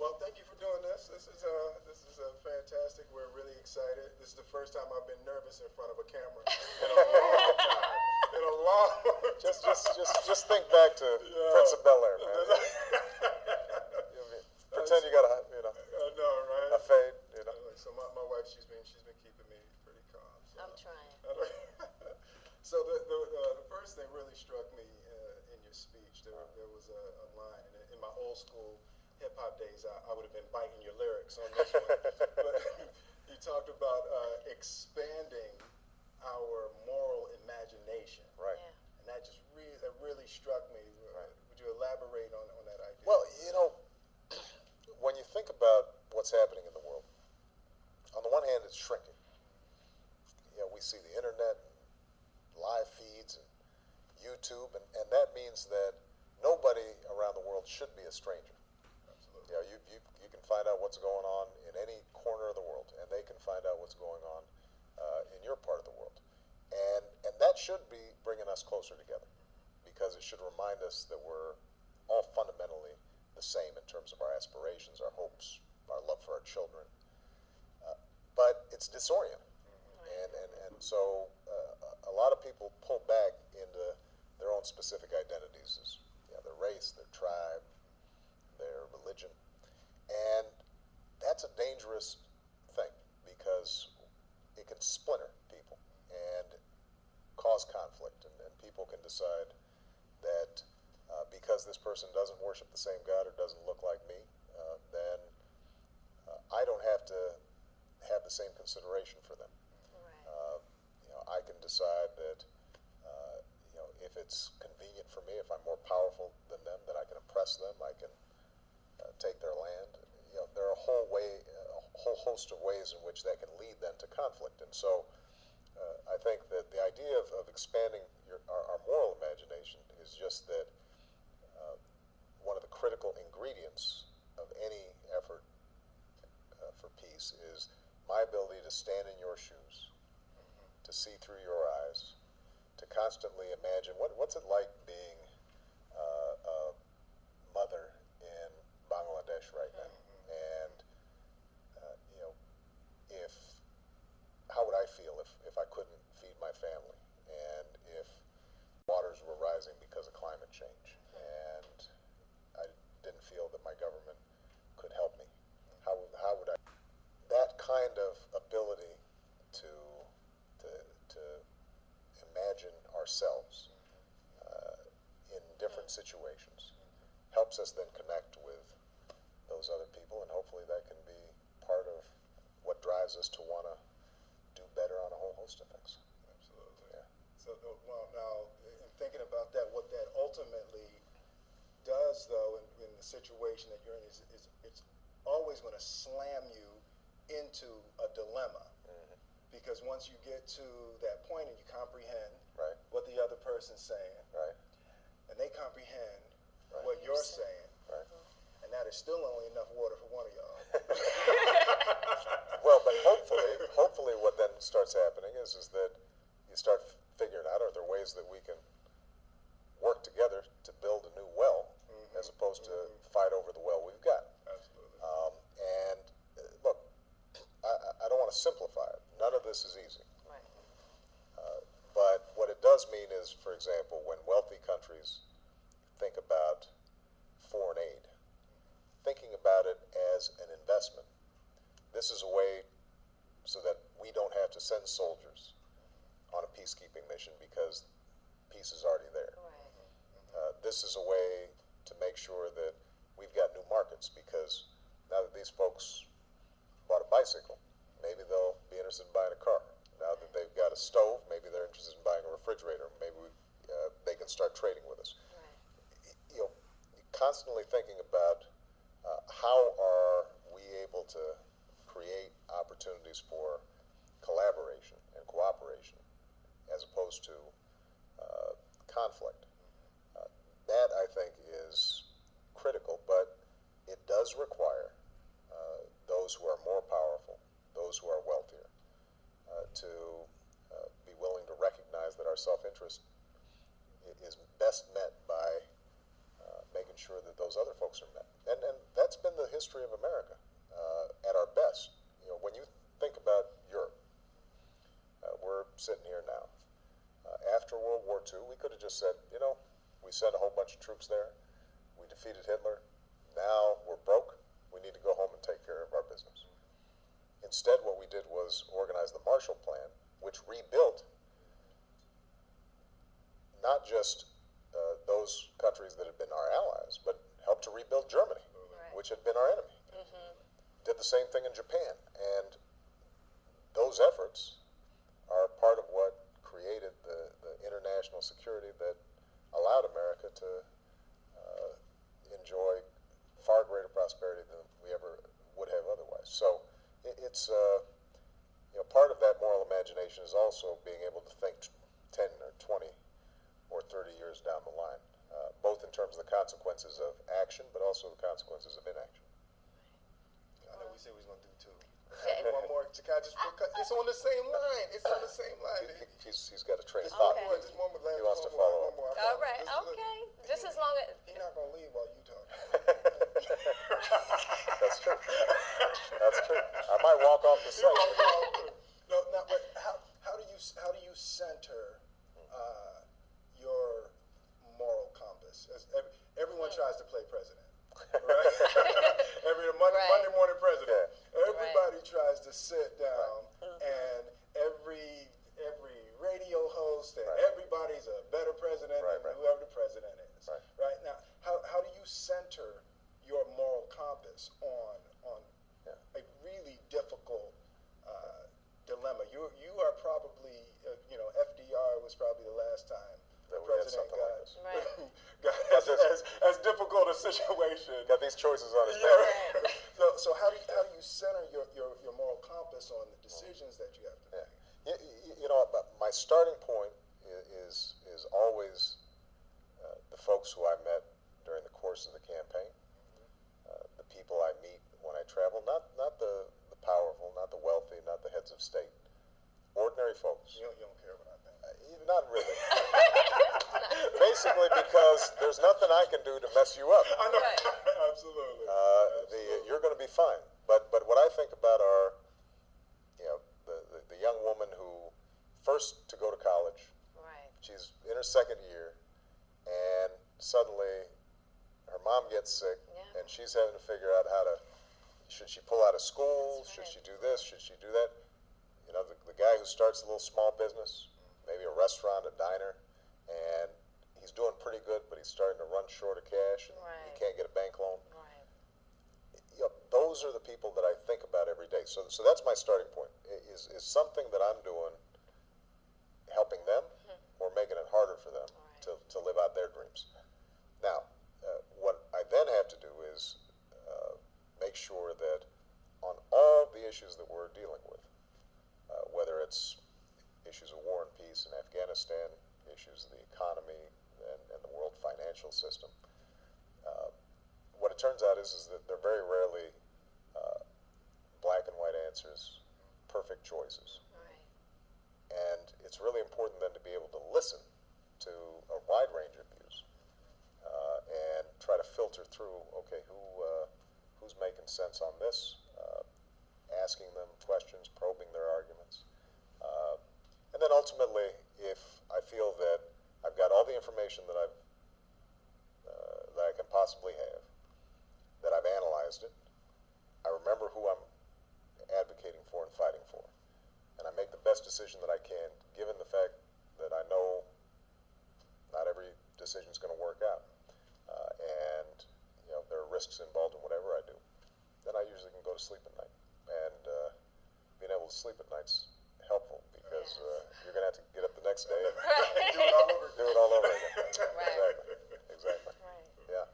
Well, thank you for doing this. This is fantastic. We're really excited. This is the first time I've been nervous in front of a camera in a long time. In a long Just think back to Prince of Bel Air, man. Pretend you got I know, right? a fade, So my wife, she's been keeping me pretty calm. So. I'm trying. So the first thing really struck me in your speech. There was a line in my old school hip hop days. I would have been biting your lyrics on this one, but you talked about expanding our moral imagination, right? Yeah. And that just really struck me. Right. Would you elaborate on that idea? Well, when you think about what's happening in the world, on the one hand, it's shrinking. We see the internet, live feeds, and YouTube, and that means that nobody around the world should be a stranger. Absolutely. You can find out what's going on in any corner of the world, and they can find out what's going on in your part of the world. And that should be bringing us closer together, because it should remind us that we're all fundamentally the same in terms of our aspirations, our hopes, our love for our children. But it's disorienting. And so a lot of people pull back into their own specific identities, as their race, their tribe, their religion. And that's a dangerous thing, because it can splinter people and cause conflict. And people can decide that because this person doesn't worship the same God or doesn't look like me, then I don't have to have the same consideration for them. Right. I can decide that if it's convenient for me, if I'm more powerful than them, that I can oppress them, I can take their land. There are a whole host of ways in which that can lead then to conflict. And so I think that the idea of expanding our moral imagination is just that one of the critical ingredients of any effort for peace is my ability to stand in your shoes, to see through your eyes, to constantly imagine what's it like being a mother in Bangladesh right now, and if how would I feel if I couldn't feed my family, and if waters were rising because of climate change, and I didn't feel that my government could help me. How would I? That kind of ability to imagine ourselves in different situations helps us then connect with those other people, and hopefully that can be part of what drives us to want to do better on a whole host of things. Absolutely. Yeah. So, well, now, in thinking about that, what that ultimately does, though, in the situation that you're in, is it's always going to slam you into a dilemma. Mm-hmm. Because once you get to that point and you comprehend Right. what the other person's saying, Right. and they comprehend Right. what you're saying, Right. and that is still only enough water for one of y'all. Well, but hopefully what then starts happening is that you start figuring out, are there ways that we can work together to build a new well, as opposed to fight over the well we've got. Absolutely. And look, I don't want to simplify it. None of this is easy. Right. But what it does mean is, for example, when wealthy countries think about foreign aid, thinking about it as an investment. This is a way so that we don't have to send soldiers on a peacekeeping mission because peace is already there. Right. This is a way to make sure that we've got new markets, because now that these folks bought a bicycle, maybe they'll be interested in buying a car. Now that they've got a stove, maybe they're interested in buying a refrigerator. Maybe they can start trading with us. Right. Constantly thinking about how are we able to create opportunities for collaboration and cooperation as opposed to conflict. That, I think, is critical, but it does require those who are more powerful, those who are wealthier, to be willing to recognize that our self-interest is best met by making sure that those other folks are met. And that's been the history of America at our best. You know, when you think about Europe, we're sitting here now. After World War II, we could have just said, you know, we sent a whole bunch of troops there. We defeated Hitler. Now we're broke. We need to go home and take care of our business. Instead, what we did was organize the Marshall Plan, which rebuilt not just those countries that had been our allies, but helped to rebuild Germany, which had been our enemy. Did the same thing in Japan, and those efforts are part of what created the international security that allowed America to enjoy far greater prosperity than we ever would have otherwise. So it's you know, part of that moral imagination is also being able to think 10 or 20 or 30 years down the line, both in terms of the consequences of action, but also the consequences of inaction. I know we said we was gonna do two. One more. Can I just it's on the same line. It's on the same line. He's got a train of Just thought. one more. Just one more. He wants to follow up. One more. All right, okay. Just as long as He's not gonna leave while you talk. That's true. That's true. I might walk off the set. No, but how do you center your moral compass? Everyone tries to play president, right? Monday morning president. Yeah. Everybody tries to sit down, and every radio host and everybody's a better president than whoever the president is. Right now, how do you center your moral compass on a really difficult dilemma? You are probably FDR was probably the last time That the we had president something like this. got as difficult a situation. Got these choices on his Yeah. So how do you center your moral compass on the decisions that you have to make? You know, my starting point is always the folks who I met during the course of the campaign, the people I meet when I travel, not the powerful, not the wealthy, not the heads of state, ordinary folks. You don't care what I think. Not really. Basically because there's nothing I can do to mess you up. I know. Absolutely. You're going to be fine. But what I think about are, you know, the young woman who first to go to college. right. She's in her second year, and suddenly her mom gets sick, Yeah. and she's having to figure out should she pull out of school? That's Should right. she do this? Should she do that? You know, the guy who starts a little small business, maybe a restaurant, a diner, and he's doing pretty good, but he's starting to run short of cash, and he Right. can't get a bank loan. Right. You know, those are the people that I think about every day. So that's my starting point. Is something that I'm doing helping them or making it harder for them to live out their dreams? Now, what I then have to do is make sure that on all the issues that we're dealing with, whether it's issues of war and peace in Afghanistan, issues of the economy and the world financial system, what it turns out is that they're very rarely black and white answers, perfect choices. Right. And it's really important then to be able to listen to a wide range of views and try to filter through, okay, who's making sense on this, asking them questions, probing their arguments. And then ultimately, if I feel that I've got all the information that I can possibly have, that I've analyzed it, I remember who I'm advocating for and fighting for, and I make the best decision that I can, given the fact that I know not every decision is going to work out, and you know there are risks involved in whatever I do. Then I usually can go to sleep at night, and being able to sleep at night's helpful because you're going to have to get up the next day and do it all over again. Exactly. Right. Yeah.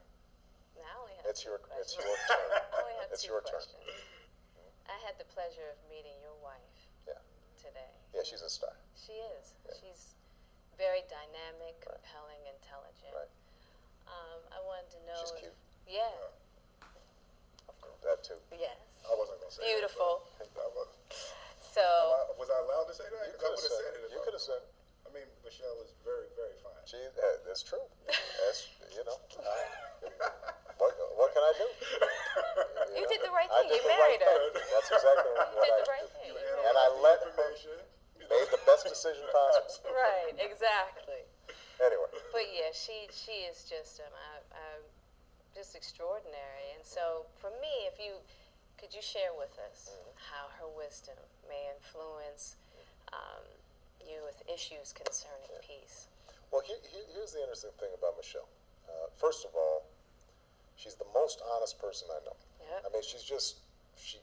Now we have It's your turn. I only have It's two your turn. questions. I had the pleasure of meeting your wife Yeah. today. Yeah, she's a star. She is. Yeah. She's very dynamic, compelling, intelligent. Right. I wanted to know. She's cute. Yeah. That too. Yes. I wasn't gonna say Beautiful. that. I wasn't. So. Was I allowed to say that? You 'Cause I could have would've said said it. it. You could have said it. I mean, Michelle is very, very fine. That's true. That's, you know. What can I do? You exactly what You did I the right did. thing. You And I analyze the let her information. made the best decision possible. Right, exactly. Anyway, But yeah, she is just just extraordinary. And so for me, if you could you share with us how her wisdom may influence you with issues concerning peace? well, here's the interesting thing about Michelle. First of all, she's the most honest person I know. Yep. I mean, she's just she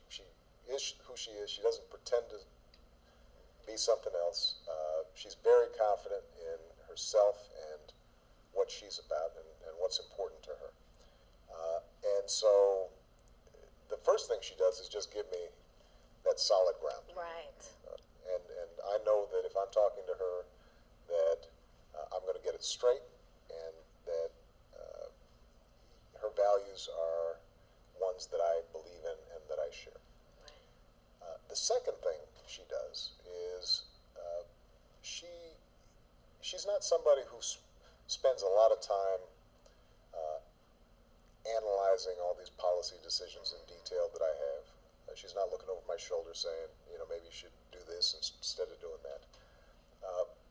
is who she is. She doesn't pretend to be something else. She's very confident in herself and what she's about and what's important to her. And so the first thing she does is just give me that solid ground. Right. And I know that if I'm talking to her, that I'm going to get it straight, and that her values are ones that I believe in and that I share. The second thing she does is she's not somebody who spends a lot of time analyzing all these policy decisions in detail that I have. She's not looking over my shoulder saying, maybe you should do this instead of doing that.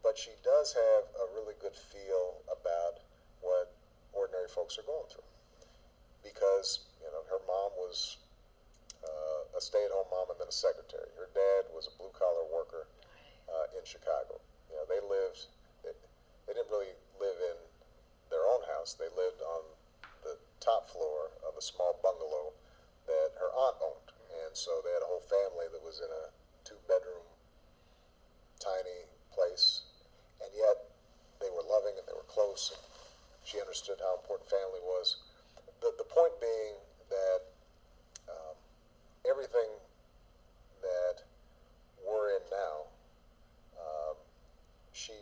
But she does have a really good feel about what ordinary folks are going through. Because, her mom was a stay-at-home mom and then a secretary. Her dad was a blue-collar worker in Chicago. They didn't really live in their own house. They lived on the top floor of a small bungalow that her aunt owned. And so they had a whole family that was in a 2-bedroom, tiny place. And yet they were loving and they were close. And she understood how important family was. The point being that everything that we're in now, she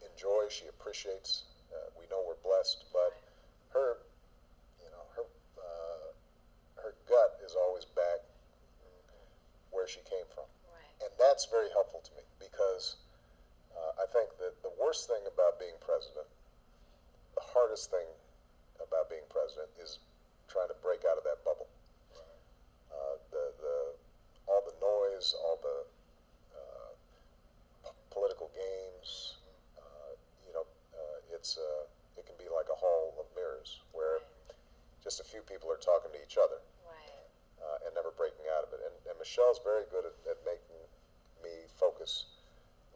enjoys, she appreciates. We know we're blessed, but her gut is always back where she came from. Right. And that's very helpful to me because I think that the worst thing about being president, the hardest thing about being president is trying to break out of that bubble. All the noise, all the political games, it can be like a hall of mirrors where just a few people are talking to each other and never breaking out of it. And Michelle's very good at making me focus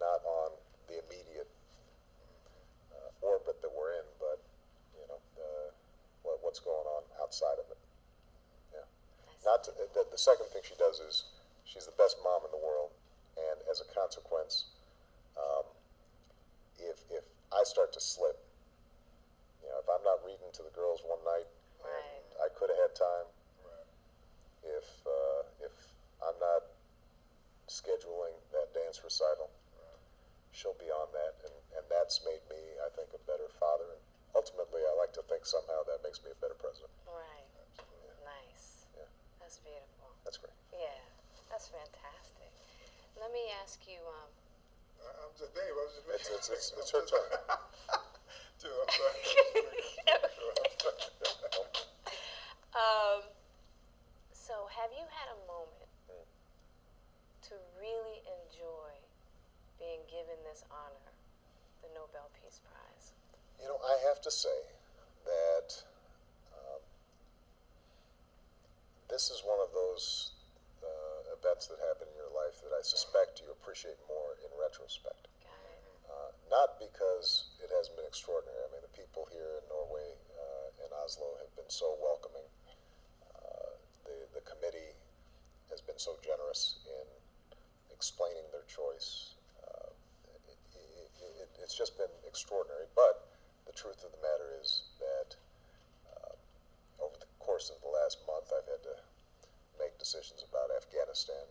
not on the immediate orbit that we're in, but what's going on outside of it. Yeah. The second thing she does is she's the best mom in the world, and as a consequence, if I start to slip, if I'm not reading to the girls one night, and I could have had time. If I'm not scheduling that dance recital, she'll be on that, and that's made me, I think, a better father. And ultimately, I like to think somehow that makes me a better president. Right. Yeah. Nice. Yeah. That's beautiful. That's great. Yeah, that's fantastic. Let me ask you. I'm just Dave. I was just making. It's her turn. Dude, I'm sorry. So, have you had a moment to really enjoy being given this honor, the Nobel Peace Prize? I have to say that this is one of those events that happen in your life that I suspect you appreciate more in retrospect. Got it. Not because it hasn't been extraordinary. I mean, the people here in Norway and Oslo have been so welcoming. The committee has been so generous in explaining their choice. It's just been extraordinary. But the truth of the matter is that over the course of the last month, I've had to make decisions about Afghanistan.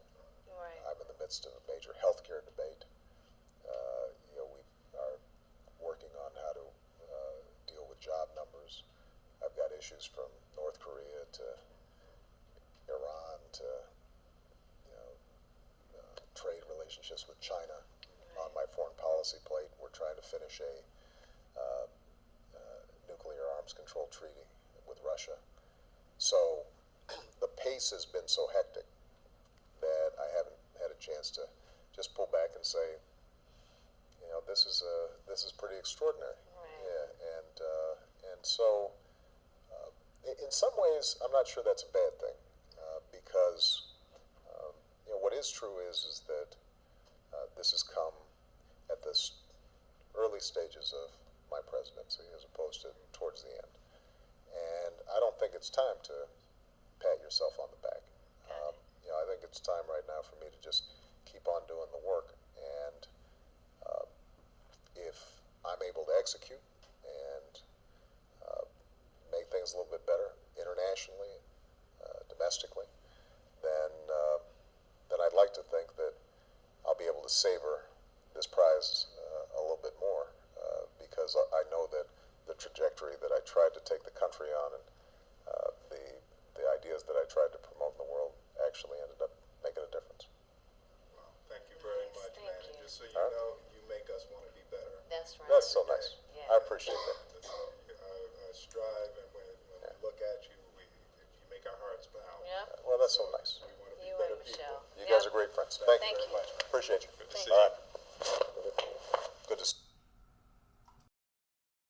Right. I'm in the midst of a major healthcare debate. We are working on how to deal with job numbers. I've got issues from North Korea to Iran to trade relationships with China on my foreign policy plate. We're trying to finish a nuclear arms control treaty with Russia. So the pace pace has been so hectic that I haven't had a chance to just pull back and say, this is pretty extraordinary. Right. Yeah, and so in some ways, I'm not sure that's a bad thing because what is true is that this has come at this early stages of my presidency as opposed to towards the end, and I don't think it's time to pat yourself on the back. I think it's time right now for me to just keep on doing the work, and if I'm able to execute and make things a little bit better internationally, domestically, then I'd like to think that I'll be able to savor this prize a little bit more because I know that the trajectory that I tried to take the country on and the ideas that I tried to promote in the world actually ended up making a difference. Well, thank you very Nice, much, thank man. you. And just so you know, you make us want to be better. That's right. That's so nice. Yeah. I appreciate that. And so I strive, and when we look at you, you make our hearts pound. Yep. Well, that's so nice. We want to be You better and people. Michelle. You guys are great friends. Thank you Thank very you. much. Appreciate you. Good to Thank see All you. right.